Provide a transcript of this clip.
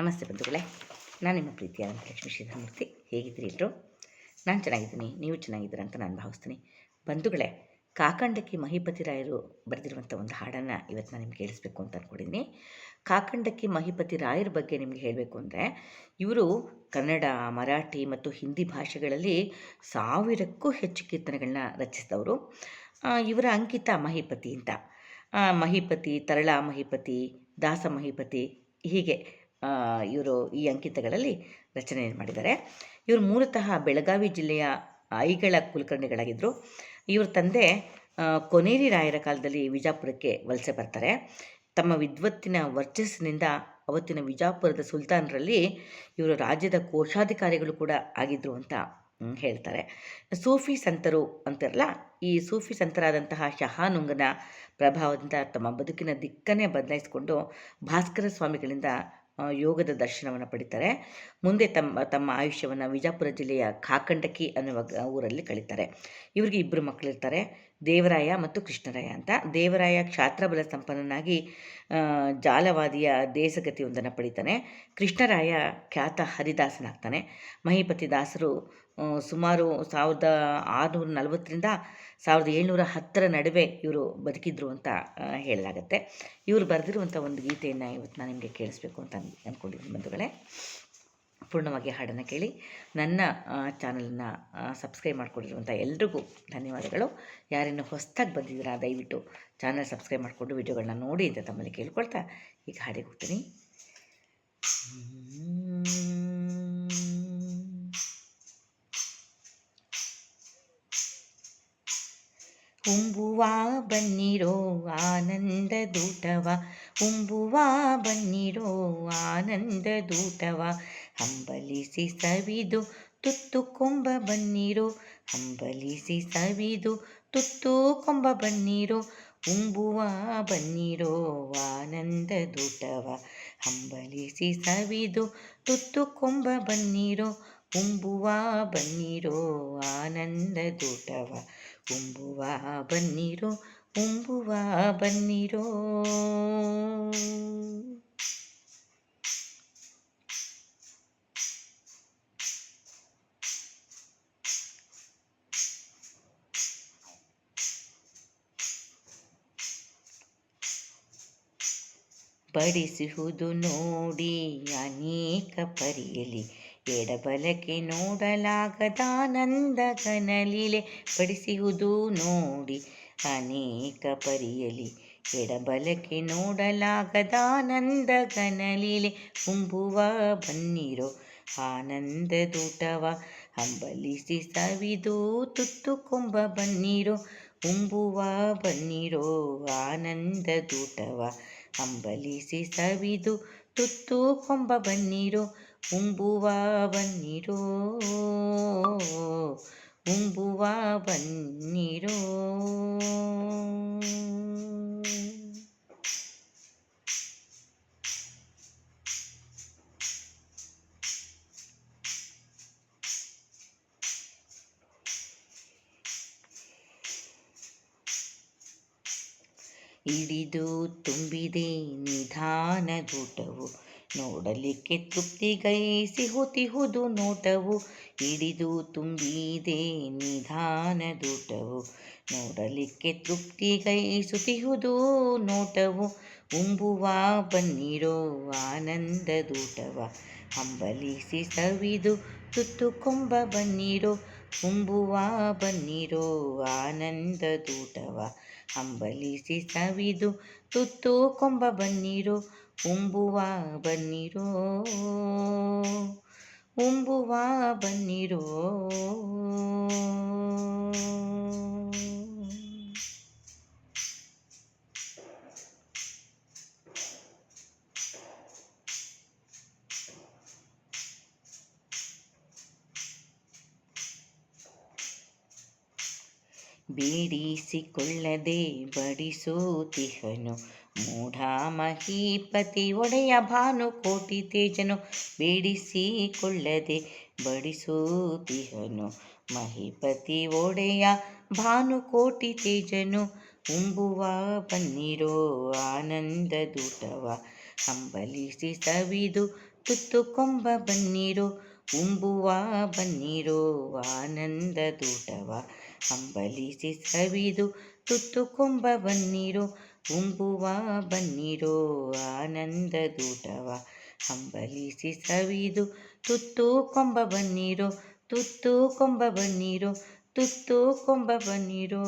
ನಮಸ್ತೆ ಬಂಧುಗಳೇ, ನಾನು ನಿಮ್ಮ ಪ್ರೀತಿಯಾದಂಥ ಲಕ್ಷ್ಮೀ ಶ್ರೀಧರಮೂರ್ತಿ. ಹೇಗಿದ್ದೀರಿ ಎಲ್ಲರೂ? ನಾನು ಚೆನ್ನಾಗಿದ್ದೀನಿ, ನೀವು ಚೆನ್ನಾಗಿದ್ದೀರಾ ಅಂತ ನಾನು ಭಾವಿಸ್ತೀನಿ. ಬಂಧುಗಳೇ, ಕಾಕಂಡಕ್ಕಿ ಮಹಿಪತಿ ರಾಯರು ಬರೆದಿರುವಂಥ ಒಂದು ಹಾಡನ್ನು ಇವತ್ತು ನಾನು ನಿಮ್ಗೆ ಕೇಳಿಸ್ಬೇಕು ಅಂತ ಅಂದ್ಕೊಂಡಿದ್ದೀನಿ. ಕಾಕಂಡಕ್ಕಿ ಮಹಿಪತಿ ರಾಯರ ಬಗ್ಗೆ ನಿಮಗೆ ಹೇಳಬೇಕು ಅಂದರೆ, ಇವರು ಕನ್ನಡ, ಮರಾಠಿ ಮತ್ತು ಹಿಂದಿ ಭಾಷೆಗಳಲ್ಲಿ 1000ಕ್ಕೂ ಹೆಚ್ಚು ಕೀರ್ತನೆಗಳನ್ನ ರಚಿಸಿದವರು. ಇವರ ಅಂಕಿತ ಮಹಿಪತಿ ಅಂತ. ಮಹಿಪತಿ, ತರಳ ಮಹಿಪತಿ, ದಾಸ ಮಹಿಪತಿ ಹೀಗೆ ಇವರು ಈ ಅಂಕಿತಗಳಲ್ಲಿ ರಚನೆ ಮಾಡಿದ್ದಾರೆ. ಇವರು ಮೂಲತಃ ಬೆಳಗಾವಿ ಜಿಲ್ಲೆಯ ಐಗಳ ಕುಲಕರ್ಣಿಗಳಾಗಿದ್ದರು. ಇವ್ರ ತಂದೆ ಕೊನೇರಿ ರಾಯರ ಕಾಲದಲ್ಲಿ ವಿಜಾಪುರಕ್ಕೆ ವಲಸೆ ಬರ್ತಾರೆ. ತಮ್ಮ ವಿದ್ವತ್ತಿನ ವರ್ಚಸ್ಸಿನಿಂದ ಅವತ್ತಿನ ವಿಜಾಪುರದ ಸುಲ್ತಾನರಲ್ಲಿ ಇವರು ರಾಜ್ಯದ ಕೋಶಾಧಿಕಾರಿಗಳು ಕೂಡ ಆಗಿದ್ದರು ಅಂತ ಹೇಳ್ತಾರೆ. ಸೂಫಿ ಸಂತರು ಅಂತಾರಲ್ಲ, ಈ ಸೂಫಿ ಸಂತರಾದಂತಹ ಶಹಾನುಂಗನ ಪ್ರಭಾವದಿಂದ ತಮ್ಮ ಬದುಕಿನ ದಿಕ್ಕನ್ನೇ ಬದಲಾಯಿಸಿಕೊಂಡು ಭಾಸ್ಕರ ಸ್ವಾಮಿಗಳಿಂದ ಯೋಗದ ದರ್ಶನವನ್ನು ಪಡಿತಾರೆ. ಮುಂದೆ ತಮ್ಮ ಆಯುಷ್ಯವನ್ನು ವಿಜಾಪುರ ಜಿಲ್ಲೆಯ ಕಾಕಂಡಕಿ ಅನ್ನುವ ಊರಲ್ಲಿ ಕಳೀತಾರೆ. ಇವರಿಗೆ 2 ಮಕ್ಕಳಿರ್ತಾರೆ, ದೇವರಾಯ ಮತ್ತು ಕೃಷ್ಣರಾಯ ಅಂತ. ದೇವರಾಯ ಕ್ಷಾತ್ರಬಲ ಸಂಪನ್ನನಾಗಿ ಜಾಲವಾದಿಯ ದೇಸಗತಿಯೊಂದನ್ನು ಪಡಿತಾನೆ. ಕೃಷ್ಣರಾಯ ಖ್ಯಾತ ಹರಿದಾಸನಾಗ್ತಾನೆ. ಮಹಿಪತಿ ದಾಸರು ಸುಮಾರು 1640ರಿಂದ 1710 ನಡುವೆ ಇವರು ಬದುಕಿದ್ರು ಅಂತ ಹೇಳಲಾಗತ್ತೆ. ಇವರು ಬರೆದಿರುವಂಥ ಒಂದು ಗೀತೆಯನ್ನು ಇವತ್ತು ನಾನು ನಿಮಗೆ ಕೇಳಿಸ್ಬೇಕು ಅಂತ ಅಂದ್ಕೊಂಡಿದ್ದೀನಿ ಬಂಧುಗಳೇ. ಪೂರ್ಣವಾಗಿ ಹಾಡನ್ನು ಕೇಳಿ. ನನ್ನ ಚಾನಲನ್ನು ಸಬ್ಸ್ಕ್ರೈಬ್ ಮಾಡಿಕೊಂಡಿರುವಂಥ ಎಲ್ರಿಗೂ ಧನ್ಯವಾದಗಳು. ಯಾರೇನು ಹೊಸದಾಗಿ ಬಂದಿದ್ದೀರಾ ದಯವಿಟ್ಟು ಚಾನಲ್ ಸಬ್ಸ್ಕ್ರೈಬ್ ಮಾಡಿಕೊಂಡು ವಿಡಿಯೋಗಳನ್ನ ನೋಡಿ ಅಂತ ತಮ್ಮಲ್ಲಿ ಕೇಳ್ಕೊಳ್ತಾ ಈಗ ಹಾಡಿಗೆ ಹೋಗ್ತೀನಿ. ಉಂಬುವ ಬನ್ನಿರೋ ಆನಂದ ದೂತವ, ಉಂಬುವ ಬನ್ನಿರೋ ಆನಂದ ದೂತವ, ಹಂಬಲಿಸಿ ಸವಿದು ತುತ್ತು ಕೊಂಬ ಬನ್ನಿರೋ, ಹಂಬಲಿಸಿ ಸವಿದು ತುತ್ತು ಕೊಂಬ ಬನ್ನಿರೋ, ಉಂಬುವ ಬನ್ನಿರೋ ಆನಂದ ದೂತವ, ಹಂಬಲಿಸಿ ಸವಿದು ತುತ್ತು ಕೊಂಬ ಬನ್ನಿರೋ, ಉಂಬುವ ಬನ್ನಿರೋ ಆನಂದ ದೂತವ, ಉಂಬುವ ಬನ್ನಿರೋ, ಉಂಬುವ ಬನ್ನಿರೋ. ಬಡಿಸುವುದು ನೋಡಿ ಅನೇಕ ಪರಿಯಲಿ, ಎಡಬಲಕ್ಕೆ ನೋಡಲಾಗದಾನಂದ ಘನಲೀಲೆ. ಬಡಿಸುವುದು ನೋಡಿ ಅನೇಕ ಪರಿಯಲಿ, ಎಡಬಲಕ್ಕೆ ನೋಡಲಾಗದಾನಂದ ಘನಲೀಲೆ. ಉಂಬುವ ಬನ್ನಿರೋ ಆನಂದ ದೂತವ, ಹಂಬಲಿಸಿ ಸವಿದು ತುತ್ತು ಕೊಂಬ ಬನ್ನಿರೋ, ಉಂಬುವ ಬನ್ನಿರೋ ಆನಂದ ದೂತವ, ಹಂಬಲಿಸಿ ಸವಿದು ತುತ್ತು ಕೊಂಬ ಬನ್ನಿರೋ, ಉಂಬುವ ಬನ್ನಿರೋ, ಉಂಬುವ ಬನ್ನಿರೋ. ಹಿಡಿದು ತುಂಬಿದೆ ನಿಧಾನದೂಟವು, ನೋಡಲಿಕ್ಕೆ ತೃಪ್ತಿಗೈಸಿಹುತಿಹುದು ನೋಟವು. ಹಿಡಿದು ತುಂಬಿದೆ ನಿಧಾನದೂಟವು, ನೋಡಲಿಕ್ಕೆ ತೃಪ್ತಿಗೈಸುತ್ತಿಹುದು ನೋಟವು. ಉಂಬುವ ಬನ್ನಿರೋ ಆನಂದದೂಟವ, ಹಂಬಲಿಸಿ ಸವಿದು ತುತ್ತು ಕೊಂಬ ಬನ್ನಿರೋ, ಉಂಬುವ ಬನ್ನಿರೋ ಆನಂದದೂಟವ, ಹಂಬಲಿಸಿ ಸವಿದು ತುತ್ತು ಕೊಂಬ ಬನ್ನಿರೋ, ಉಂಬುವ ಬನ್ನಿರೋ, ಉಂಬುವ ಬನ್ನಿರೋ. ಬೇಡಿಸಿಕೊಳ್ಳದೆ ಬಡಿಸುತ್ತಿಹನು ಮೂಢ ಮಹೀಪತಿ ಒಡೆಯ ಭಾನುಕೋಟಿ ತೇಜನು. ಬೇಡಿಸಿಕೊಳ್ಳದೆ ಬಡಿಸುತ್ತಿಹನು ಮಹೀಪತಿ ಒಡೆಯ ಭಾನುಕೋಟಿ ತೇಜನು. ಉಂಬುವ ಬನ್ನಿರೋ ಆನಂದ ದೂತವ, ಹಂಬಲಿಸಿ ಸವಿದು ತುತ್ತು ಕೊಂಬ ಬನ್ನಿರೋ ಉಂಬುವ ಬನ್ನಿರೋ ಆನಂದದೂಟವ ಹಂಬಲಿಸಿ ಸವಿದು ತುತ್ತು ಕೊಂಬ ಬನ್ನಿರೋ ಉಂಬುವ ಬನ್ನಿರೋ ಆನಂದದೂಟವ ಹಂಬಲಿಸಿ ಸವಿದು ತುತ್ತು ಕೊಂಬ ಬನ್ನಿರೋ ತುತ್ತು ಕೊಂಬ ಬನ್ನಿರೋ ತುತ್ತು ಕೊಂಬ ಬನ್ನಿರೋ.